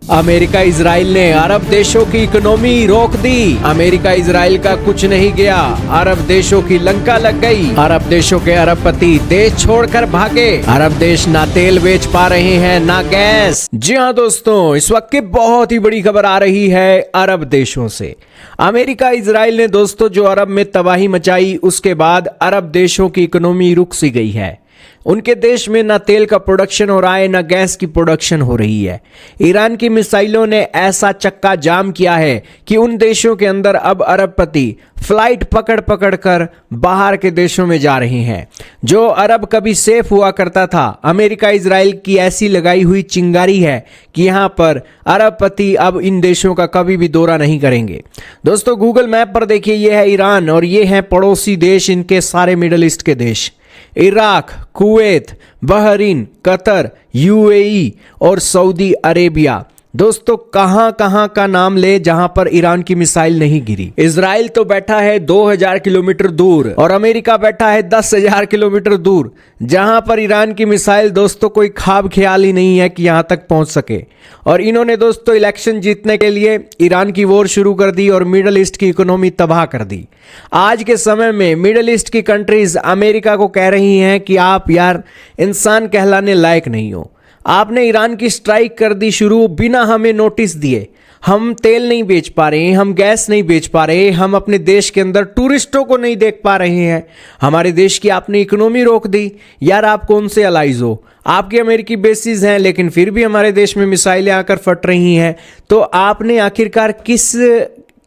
America Israel ने अरब देशों की इकोनॉमी रोक दी। अमेरिका इजराइल का कुछ नहीं गया, अरब देशों की लंका लग गई। अरब देशों के अरबपति देश छोड़कर भागे। अरब देश ना तेल बेच पा रहे हैं ना गैस। जी हाँ दोस्तों, इस वक्त की बहुत ही बड़ी खबर आ रही है अरब देशों से। अमेरिका इजराइल ने दोस्तों जो अरब में तबाही मचाई, उसके बाद अरब देशों की इकोनॉमी रुक सी गई है। उनके देश में ना तेल का प्रोडक्शन हो रहा है ना गैस की प्रोडक्शन हो रही है। ईरान की मिसाइलों ने ऐसा चक्का जाम किया है कि उन देशों के अंदर अब अरबपति फ्लाइट पकड़ पकड़ कर बाहर के देशों में जा रहे हैं। जो अरब कभी सेफ हुआ करता था, अमेरिका इजराइल की ऐसी लगाई हुई चिंगारी है कि यहां पर अरबपति अब इन देशों का कभी भी दौरा नहीं करेंगे। दोस्तों गूगल मैप पर देखिए, ये है ईरान और ये हैं पड़ोसी देश, इनके सारे मिडल ईस्ट के देश, Iraq, Kuwait, Bahrain, Qatar, UAE और सऊदी अरेबिया। दोस्तों कहां कहां का नाम ले जहां पर ईरान की मिसाइल नहीं गिरी। इजराइल तो बैठा है 2000 किलोमीटर दूर और अमेरिका बैठा है 10,000 किलोमीटर दूर, जहां पर ईरान की मिसाइल दोस्तों कोई ख्वाब ख्याल ही नहीं है कि यहां तक पहुंच सके। और इन्होंने दोस्तों इलेक्शन जीतने के लिए ईरान की वॉर शुरू कर दी और मिडल ईस्ट की इकोनॉमी तबाह कर दी। आज के समय में मिडल ईस्ट की कंट्रीज अमेरिका को कह रही हैं कि आप यार इंसान कहलाने लायक नहीं हो। आपने ईरान की स्ट्राइक कर दी शुरू बिना हमें नोटिस दिए। हम तेल नहीं बेच पा रहे, हम गैस नहीं बेच पा रहे, हम अपने देश के अंदर टूरिस्टों को नहीं देख पा रहे हैं। हमारे देश की आपने इकोनॉमी रोक दी। यार आप कौन से अलाइज हो? आपके अमेरिकी बेसिस हैं लेकिन फिर भी हमारे देश में मिसाइलें आकर फट रही हैं। तो आपने आखिरकार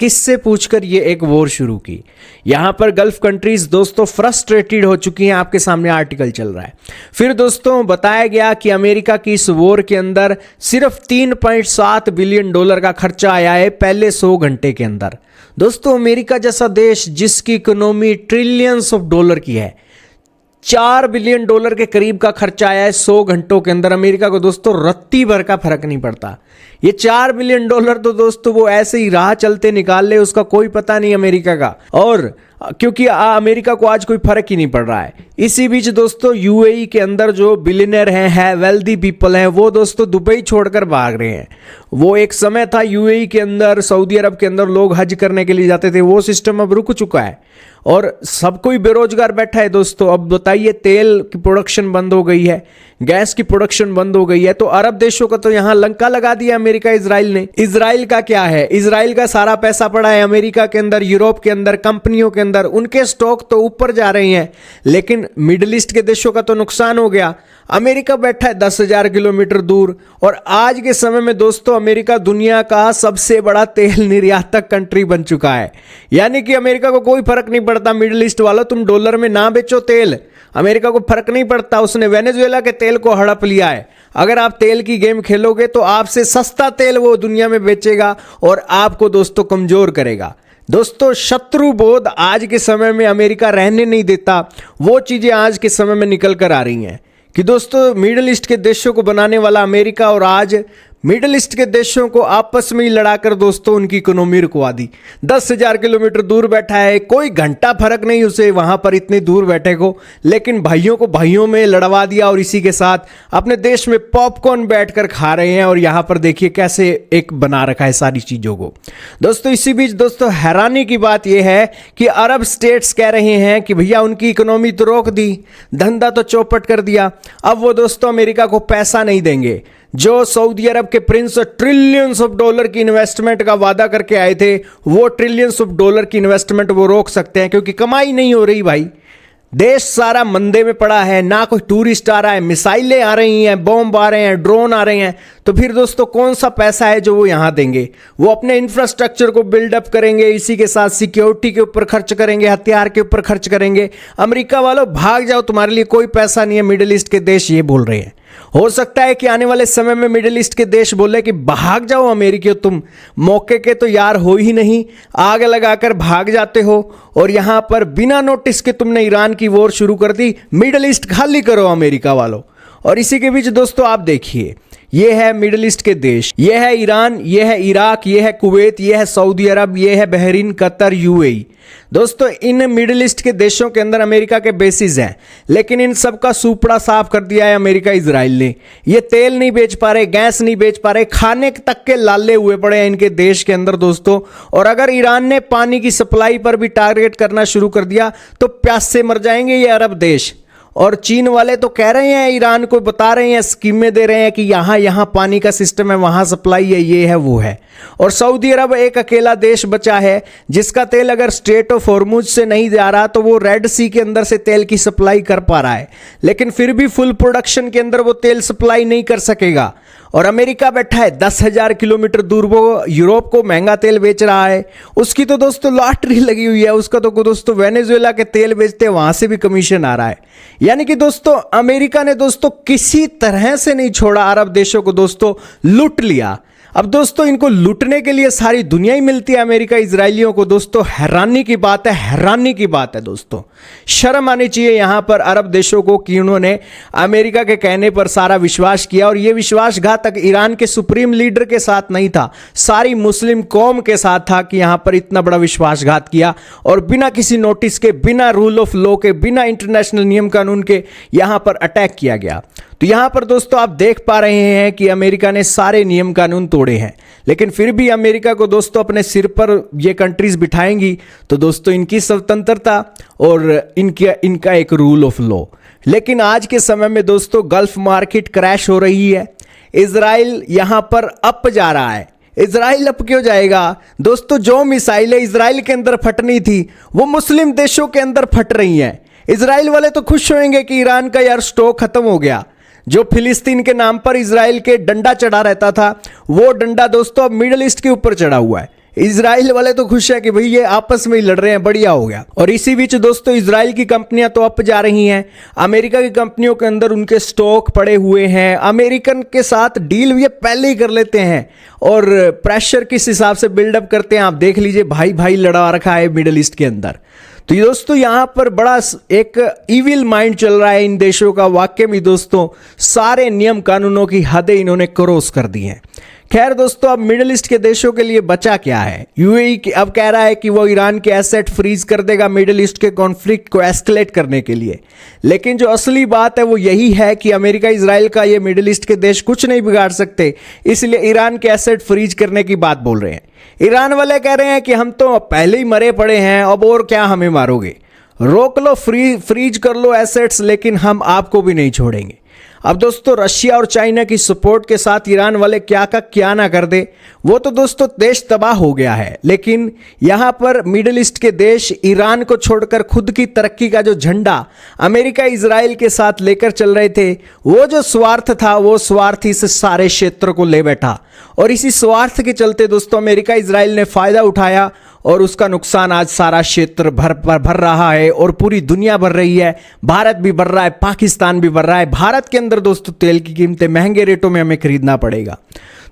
किससे पूछकर ये एक वॉर शुरू की? यहां पर गल्फ कंट्रीज दोस्तों फ्रस्ट्रेटेड हो चुकी हैं। आपके सामने आर्टिकल चल रहा है। फिर दोस्तों बताया गया कि अमेरिका की इस वॉर के अंदर सिर्फ 3.7 बिलियन डॉलर का खर्चा आया है पहले 100 घंटे के अंदर। दोस्तों अमेरिका जैसा देश जिसकी इकोनॉमी ट्रिलियंस ऑफ डॉलर की है, 4 बिलियन डॉलर के करीब का खर्चा आया है 100 घंटों के अंदर। अमेरिका को दोस्तों रत्ती भर का फर्क नहीं पड़ता। ये 4 बिलियन डॉलर तो दोस्तों वो ऐसे ही राह चलते निकाल ले, उसका कोई पता नहीं अमेरिका का। और क्योंकि अमेरिका को आज कोई फर्क ही नहीं पड़ रहा है। इसी बीच दोस्तों यूएई के अंदर जो बिलियनर हैं वेल्दी पीपल हैं, वो दोस्तों दुबई छोड़कर भाग रहे हैं। वो एक समय था यूएई के अंदर, सऊदी अरब के अंदर लोग हज करने के लिए जाते थे, वो सिस्टम अब रुक चुका है और सब कोई बेरोजगार बैठा है। दोस्तों अब बताइए, तेल की प्रोडक्शन बंद हो गई है, गैस की प्रोडक्शन बंद हो गई है, तो अरब देशों का तो यहां लंका लगा दिया अमेरिका इजराइल ने। इजराइल का क्या है? इजराइल का सारा पैसा पड़ा है अमेरिका के अंदर, यूरोप के अंदर, कंपनियों के अंदर। उनके स्टॉक तो ऊपर जा रहे हैं लेकिन मिडिल ईस्ट के देशों का तो नुकसान हो गया। अमेरिका बैठा है 10,000 किलोमीटर दूर और आज के समय में दोस्तों अमेरिका दुनिया का सबसे बड़ा तेल निर्यातक कंट्री बन चुका है। यानी कि अमेरिका को कोई फर्क नहीं पड़ता, मिडिल ईस्ट वालों तुम डॉलर में ना बेचो तेल, अमेरिका को फर्क नहीं पड़ता। उसने वेनेजुएला के तेल को हड़प लिया है। अगर आप तेल की गेम खेलोगे तो आपसे सस्ता तेल वो दुनिया में बेचेगा और आपको दोस्तों कमजोर करेगा। दोस्तों शत्रु बोध आज के समय में अमेरिका रहने नहीं देता। वो चीजें आज के समय में निकल कर आ रही हैं कि दोस्तों मिडिल ईस्ट के देशों को बनाने वाला अमेरिका और आज मिडिल ईस्ट के देशों को आपस में ही लड़ाकर दोस्तों उनकी इकोनॉमी रुकवा दी। 10,000 किलोमीटर दूर बैठा है, कोई घंटा फर्क नहीं उसे वहां पर इतने दूर बैठे को, लेकिन भाइयों को भाइयों में लड़वा दिया और इसी के साथ अपने देश में पॉपकॉर्न बैठकर खा रहे हैं। और यहां पर देखिए कैसे एक बना रखा है सारी चीजों को। दोस्तों इसी बीच दोस्तों हैरानी की बात यह है कि अरब स्टेट्स कह रहे हैं कि भैया उनकी इकोनॉमी तो रोक दी, धंधा तो चौपट कर दिया, अब वो दोस्तों अमेरिका को पैसा नहीं देंगे। जो सऊदी अरब के प्रिंस ट्रिलियंस ऑफ डॉलर की इन्वेस्टमेंट का वादा करके आए थे, वो ट्रिलियंस ऑफ डॉलर की इन्वेस्टमेंट वो रोक सकते हैं क्योंकि कमाई नहीं हो रही भाई। देश सारा मंदे में पड़ा है, ना कोई टूरिस्ट आ रहा है, मिसाइलें आ रही हैं, बॉम्ब आ रहे हैं, ड्रोन आ रहे हैं। तो फिर दोस्तों कौन सा पैसा है जो वो यहां देंगे? वो अपने इंफ्रास्ट्रक्चर को बिल्डअप करेंगे, इसी के साथ सिक्योरिटी के ऊपर खर्च करेंगे, हथियार के ऊपर खर्च करेंगे। अमेरिका वालों भाग जाओ, तुम्हारे लिए कोई पैसा नहीं है। मिडिल ईस्ट के देश ये बोल रहे हैं। हो सकता है कि आने वाले समय में मिडिल ईस्ट के देश बोले कि भाग जाओ अमेरिकियों, तुम मौके के तो यार हो ही नहीं, आग लगाकर भाग जाते हो और यहां पर बिना नोटिस के तुमने ईरान की वॉर शुरू कर दी। मिडिल ईस्ट खाली करो अमेरिका वालों। और इसी के बीच दोस्तों आप देखिए, ये है मिडिल ईस्ट के देश, ये है ईरान, ये है इराक, ये है कुवैत, ये है सऊदी अरब, ये है बहरीन, कतर, यूएई। दोस्तों इन मिडिल ईस्ट के देशों के अंदर अमेरिका के बेसिस हैं, लेकिन इन सब का सूपड़ा साफ कर दिया है अमेरिका इजराइल ने। ये तेल नहीं बेच पा रहे, गैस नहीं बेच पा रहे, खाने तक के लाले हुए पड़े हैं इनके देश के अंदर दोस्तों। और अगर ईरान ने पानी की सप्लाई पर भी टारगेट करना शुरू कर दिया तो प्यास से मर जाएंगे ये अरब देश। और चीन वाले तो कह रहे हैं, ईरान को बता रहे हैं, स्कीमें दे रहे हैं कि यहाँ पानी का सिस्टम है, वहाँ सप्लाई है, ये है वो है। और सऊदी अरब एक अकेला देश बचा है जिसका तेल अगर स्ट्रेट ऑफ हॉर्मुज से नहीं जा रहा तो वो रेड सी के अंदर से तेल की सप्लाई कर पा रहा है, लेकिन फिर भी फुल प्रोडक्शन के अंदर वो तेल सप्लाई नहीं कर सकेगा। और अमेरिका बैठा है 10,000 किलोमीटर दूर, वो यूरोप को महंगा तेल बेच रहा है। उसकी तो दोस्तों लॉटरी लगी हुई है, उसका तो दोस्तों वेनेजुएला के तेल बेचते हैं, वहां से भी कमीशन आ रहा है। यानी कि दोस्तों अमेरिका ने दोस्तों किसी तरह से नहीं छोड़ा, अरब देशों को दोस्तों लूट लिया। अब दोस्तों इनको लूटने के लिए सारी दुनिया ही मिलती है अमेरिका इजरायलियों को दोस्तों। हैरानी की बात है, हैरानी की बात है दोस्तों। शर्म आनी चाहिए यहां पर अरब देशों को कि उन्होंने अमेरिका के कहने पर सारा विश्वास किया। और यह विश्वासघातक ईरान के सुप्रीम लीडर के साथ नहीं था, सारी मुस्लिम कौम के साथ था कि यहां पर इतना बड़ा विश्वासघात किया और बिना किसी नोटिस के, बिना रूल ऑफ लॉ के, बिना इंटरनेशनल नियम कानून के यहां पर अटैक किया गया। तो यहां पर दोस्तों आप देख पा रहे हैं कि अमेरिका ने सारे नियम कानून तोड़े हैं, लेकिन फिर भी अमेरिका को दोस्तों अपने सिर पर ये कंट्रीज बिठाएंगी तो दोस्तों इनकी स्वतंत्रता और इनका एक रूल ऑफ लॉ। लेकिन आज के समय में दोस्तों गल्फ मार्केट क्रैश हो रही है, इजराइल यहां पर अप जा रहा है। इजराइल अप क्यों जाएगा दोस्तों? जो मिसाइलें इजराइल के अंदर फटनी थी वो मुस्लिम देशों के अंदर फट रही हैं। इजराइल वाले तो खुश होंगे कि ईरान का यार स्टॉक खत्म हो गया। जो फिलिस्तीन के नाम पर इजराइल के डंडा चढ़ा रहता था, वो डंडा दोस्तों अब मिडिल ईस्ट के ऊपर चढ़ा हुआ है। इजराइल वाले तो खुश है कि भाई ये आपस में ही लड़ रहे हैं, बढ़िया हो गया। और इसी बीच दोस्तों इजराइल की कंपनियां तो अप जा रही हैं, अमेरिका की कंपनियों के अंदर उनके स्टॉक पड़े हुए हैं। अमेरिकन के साथ डील ये पहले ही कर लेते हैं और प्रेशर किस हिसाब से बिल्डअप करते हैं आप देख लीजिए। भाई भाई लड़ा रखा है मिडिल ईस्ट के अंदर। तो ये दोस्तों यहां पर बड़ा एक इविल माइंड चल रहा है इन देशों का। वाकई में दोस्तों सारे नियम कानूनों की हदें इन्होंने क्रॉस कर दी हैं। खैर दोस्तों अब मिडिल ईस्ट के देशों के लिए बचा क्या है? यूएई अब कह रहा है कि वो ईरान के एसेट फ्रीज कर देगा मिडिल ईस्ट के कॉन्फ्लिक्ट को एस्केलेट करने के लिए। लेकिन जो असली बात है वो यही है कि अमेरिका इजराइल का ये मिडिल ईस्ट के देश कुछ नहीं बिगाड़ सकते, इसलिए ईरान के एसेट फ्रीज करने की बात बोल रहे हैं। ईरान वाले कह रहे हैं कि हम तो पहले ही मरे पड़े हैं, अब और क्या हमें मारोगे, रोक लो, फ्रीज कर लो एसेट्स, लेकिन हम आपको भी नहीं छोड़ेंगे। अब दोस्तों रशिया और चाइना की सपोर्ट के साथ ईरान वाले क्या का क्या ना कर दे, वो तो दोस्तों देश तबाह हो गया है। लेकिन यहाँ पर मिडिल ईस्ट के देश ईरान को छोड़कर खुद की तरक्की का जो झंडा अमेरिका इजराइल के साथ लेकर चल रहे थे, वो जो स्वार्थ था वो स्वार्थ इस सारे क्षेत्र को ले बैठा। और इसी स्वार्थ के चलते दोस्तों अमेरिका इजराइल ने फायदा उठाया और उसका नुकसान आज सारा क्षेत्र भर रहा है और पूरी दुनिया भर रही है। भारत भी बढ़ रहा है, पाकिस्तान भी बढ़ रहा है। भारत के अंदर दोस्तों तेल की कीमतें महंगे रेटों में हमें खरीदना पड़ेगा।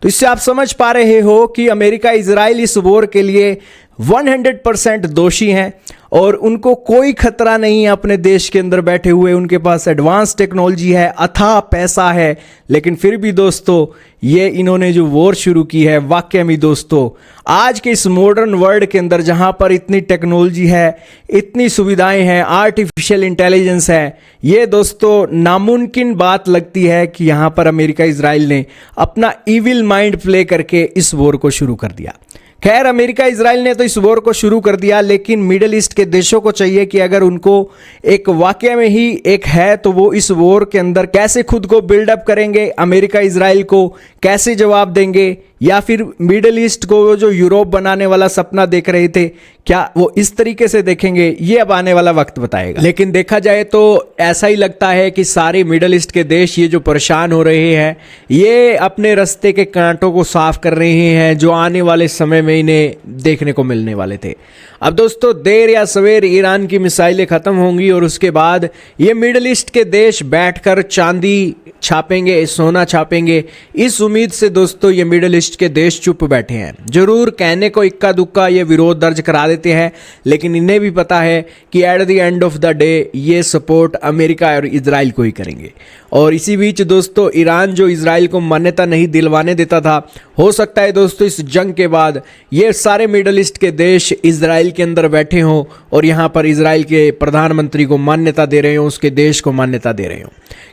तो इससे आप समझ पा रहे हो कि अमेरिका इजराइल इस वॉर के लिए 100% दोषी हैं और उनको कोई खतरा नहीं है अपने देश के अंदर बैठे हुए। उनके पास एडवांस टेक्नोलॉजी है, अथाह पैसा है, लेकिन फिर भी दोस्तों ये इन्होंने जो वॉर शुरू की है, वाकई में दोस्तों आज के इस मॉडर्न वर्ल्ड के अंदर जहां पर इतनी टेक्नोलॉजी है, इतनी सुविधाएं हैं, आर्टिफिशियल इंटेलिजेंस है, ये दोस्तों नामुमकिन बात लगती है कि यहां पर अमेरिका इजराइल ने अपना इविल माइंड प्ले करके इस वॉर को शुरू कर दिया। खैर अमेरिका इजराइल ने तो इस वॉर को शुरू कर दिया, लेकिन मिडिल ईस्ट के देशों को चाहिए कि अगर उनको एक वाकई में ही एक है तो वो इस वॉर के अंदर कैसे खुद को बिल्डअप करेंगे, अमेरिका इजराइल को कैसे जवाब देंगे, या फिर मिडिल ईस्ट को जो यूरोप बनाने वाला सपना देख रहे थे क्या वो इस तरीके से देखेंगे, ये अब आने वाला वक्त बताएगा। लेकिन देखा जाए तो ऐसा ही लगता है कि सारे मिडिल ईस्ट के देश ये जो परेशान हो रहे हैं, ये अपने रास्ते के कांटों को साफ कर रहे हैं जो आने वाले समय में इन्हें देखने को मिलने वाले थे। अब दोस्तों देर या सवेर ईरान की मिसाइलें खत्म होंगी और उसके बाद ये मिडिल ईस्ट के देश बैठकर चांदी छापेंगे, सोना छापेंगे, इस उम्मीद से दोस्तों ये मिडिल ईस्ट के देश चुप बैठे हैं। जरूर कहने को इक्का दुक्का ये विरोध दर्ज करा देते हैं, लेकिन इन्हें भी पता है कि at the end of the day ये सपोर्ट अमेरिका और इजराइल को ही करेंगे। और इसी बीच दोस्तों ईरान जो इजराइल को मान्यता नहीं दिलवाने देता था, हो सकता है दोस्तों इस जंग के बाद ये सारे मिडिल ईस्ट के देश इजराइल के अंदर बैठे हों और यहाँ पर इजराइल के प्रधानमंत्री को मान्यता दे रहे हो, उसके देश को मान्यता दे रहे हो।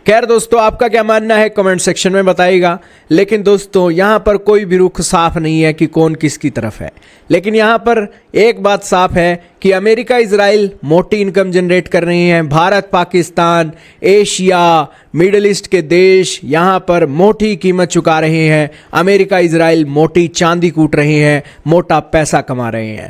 खैर दोस्तों, आपका क्या मानना है कमेंट सेक्शन में बताइएगा। लेकिन दोस्तों यहाँ पर कोई भी रुख साफ नहीं है कि कौन किसकी तरफ है, लेकिन यहाँ पर एक बात साफ है कि अमेरिका इजराइल मोटी इनकम जनरेट कर रहे हैं। Bharat, Pakistan, Asia, middle east के देश यहाँ पर मोटी कीमत चुका रहे हैं। अमेरिका इजराइल मोटी चांदी कूट रहे हैं, मोटा पैसा कमा रहे हैं।